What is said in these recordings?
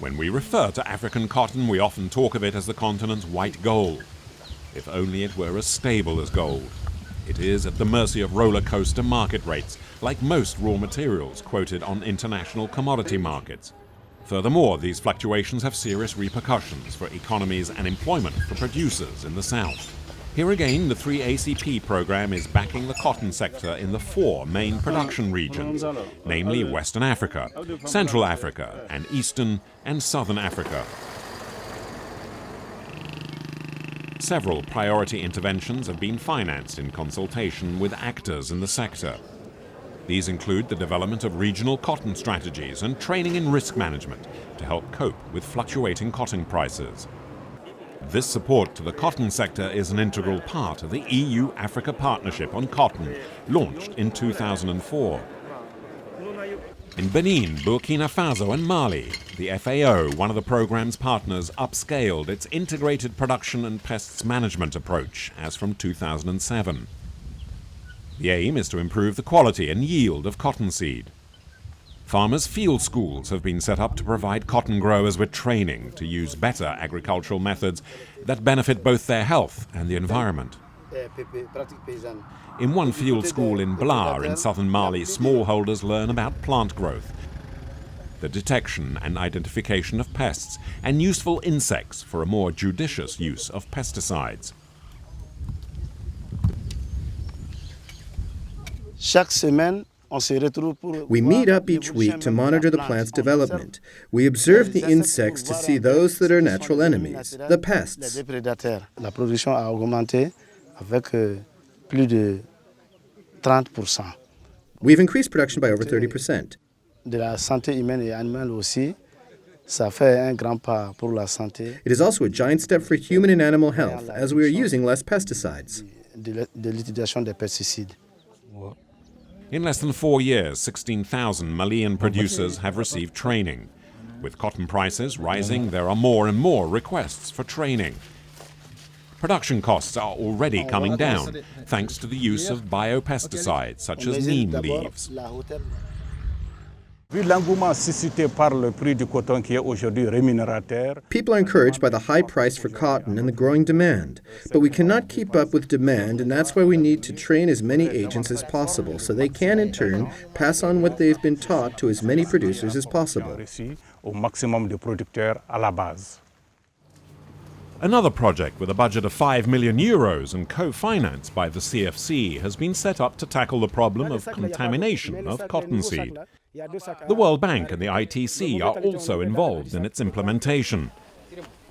When we refer to African cotton, we often talk of it as the continent's white gold. If only it were as stable as gold. It is at the mercy of roller coaster market rates, like most raw materials quoted on international commodity markets. Furthermore, these fluctuations have serious repercussions for economies and employment for producers in the South. Here again, the AAACP program is backing the cotton sector in the 4 main production regions, namely Western Africa, Central Africa, and Eastern and Southern Africa. Several priority interventions have been financed in consultation with actors in the sector. These include the development of regional cotton strategies and training in risk management to help cope with fluctuating cotton prices. This support to the cotton sector is an integral part of the EU-Africa Partnership on Cotton, launched in 2004. In Benin, Burkina Faso and Mali, the FAO, one of the program's partners, upscaled its integrated production and pests management approach as from 2007. The aim is to improve the quality and yield of cottonseed. Farmers' field schools have been set up to provide cotton growers with training to use better agricultural methods that benefit both their health and the environment. In one field school in Blar in southern Mali, smallholders learn about plant growth, the detection and identification of pests, and useful insects for a more judicious use of pesticides. We meet up each week to monitor the plant's development. We observe the insects to see those that are natural enemies, the pests. We've increased production by over 30%. It is also a giant step for human and animal health, as we are using less pesticides. In less than 4 years, 16,000 Malian producers have received training. With cotton prices rising, there are more and more requests for training. Production costs are already coming down, thanks to the use of biopesticides such as neem leaves. People are encouraged by the high price for cotton and the growing demand. But we cannot keep up with demand, and that's why we need to train as many agents as possible so they can, in turn, pass on what they've been taught to as many producers as possible. Another project with a budget of €5 million and co-financed by the CFC has been set up to tackle the problem of contamination of cottonseed. The World Bank and the ITC are also involved in its implementation.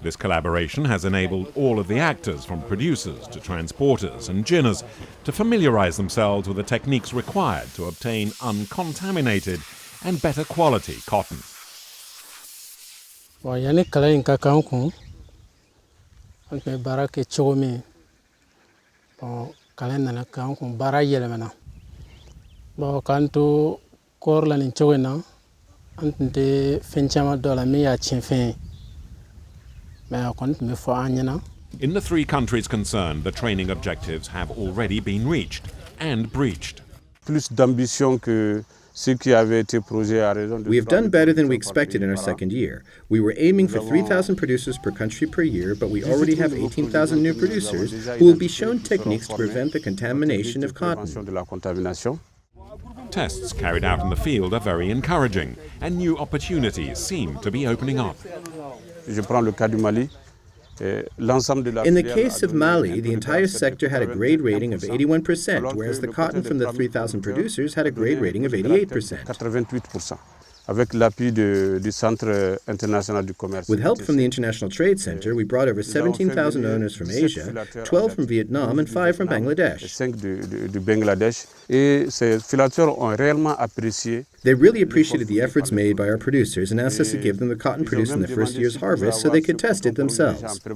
This collaboration has enabled all of the actors, from producers to transporters and ginners, to familiarize themselves with the techniques required to obtain uncontaminated and better quality cotton. In the 3 countries concerned, the training objectives have already been reached and breached. We have done better than we expected in our second year. We were aiming for 3,000 producers per country per year, but we already have 18,000 new producers who will be shown techniques to prevent the contamination of cotton. Tests carried out in the field are very encouraging, and new opportunities seem to be opening up. In the case of Mali, the entire sector had a grade rating of 81%, whereas the cotton from the 3,000 producers had a grade rating of 88%. With help from the International Trade Center, we brought over 17,000 owners from Asia, 12 from Vietnam, and 5 from Bangladesh. They really appreciated the efforts made by our producers and asked us to give them the cotton produced in the first year's harvest so they could test it themselves. To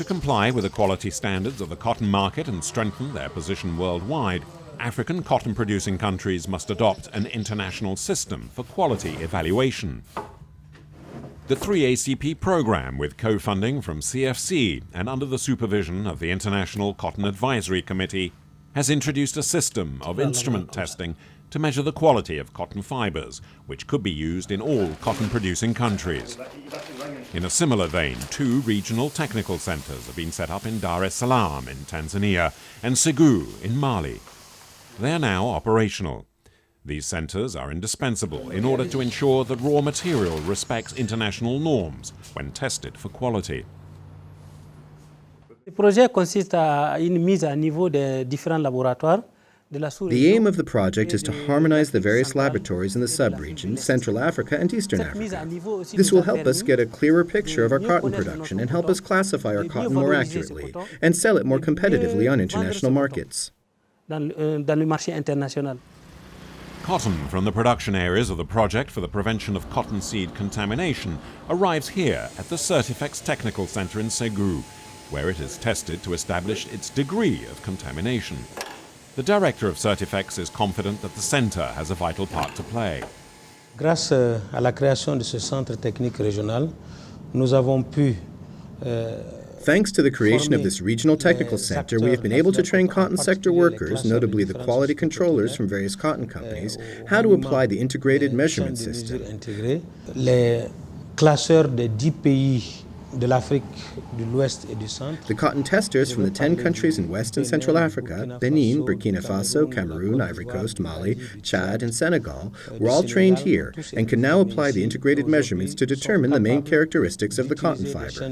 comply with the quality standards of the cotton market and strengthen their position worldwide, African cotton-producing countries must adopt an international system for quality evaluation. The AAACP program, with co-funding from CFC and under the supervision of the International Cotton Advisory Committee, has introduced a system of instrument testing to measure the quality of cotton fibers, which could be used in all cotton-producing countries. In a similar vein, 2 regional technical centres have been set up in Dar es Salaam in Tanzania and Ségou in Mali. They are now operational. These centres are indispensable in order to ensure that raw material respects international norms when tested for quality. Le projet consiste à une mise à niveau des différents laboratoires. The aim of the project is to harmonize the various laboratories in the sub-region, Central Africa and Eastern Africa. This will help us get a clearer picture of our cotton production and help us classify our cotton more accurately and sell it more competitively on international markets. Cotton from the production areas of the Project for the Prevention of Cotton Seed Contamination arrives here at the Certifex Technical Centre in Ségou, where it is tested to establish its degree of contamination. The director of Certifex is confident that the centre has a vital part to play. Grâce à la création de ce centre technique régional, nous avons pu Thanks to the creation of this regional technical center, we have been able to train cotton sector workers, notably the quality controllers from various cotton companies, how to apply the integrated measurement system. Les classeurs des 10 pays de l'Afrique de l'Ouest et du Centre. The cotton testers from the 10 countries in West and Central Africa, Benin, Burkina Faso, Cameroon, Ivory Coast, Mali, Chad, and Senegal, were all trained here and can now apply the integrated measurements to determine the main characteristics of the cotton fiber.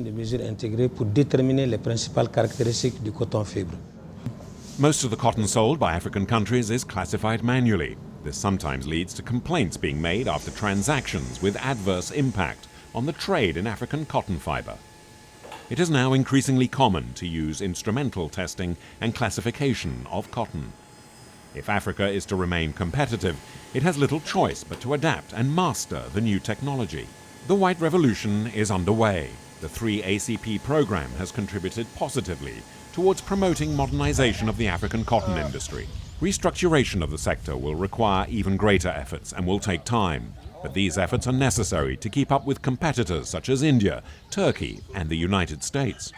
Most of the cotton sold by African countries is classified manually. This sometimes leads to complaints being made after transactions with adverse impact on the trade in African cotton fiber. It is now increasingly common to use instrumental testing and classification of cotton. If Africa is to remain competitive, it has little choice but to adapt and master the new technology. The White Revolution is underway. The AAACP Programme has contributed positively towards promoting modernization of the African cotton industry. Restructuration of the sector will require even greater efforts and will take time. But these efforts are necessary to keep up with competitors such as India, Turkey, and the United States.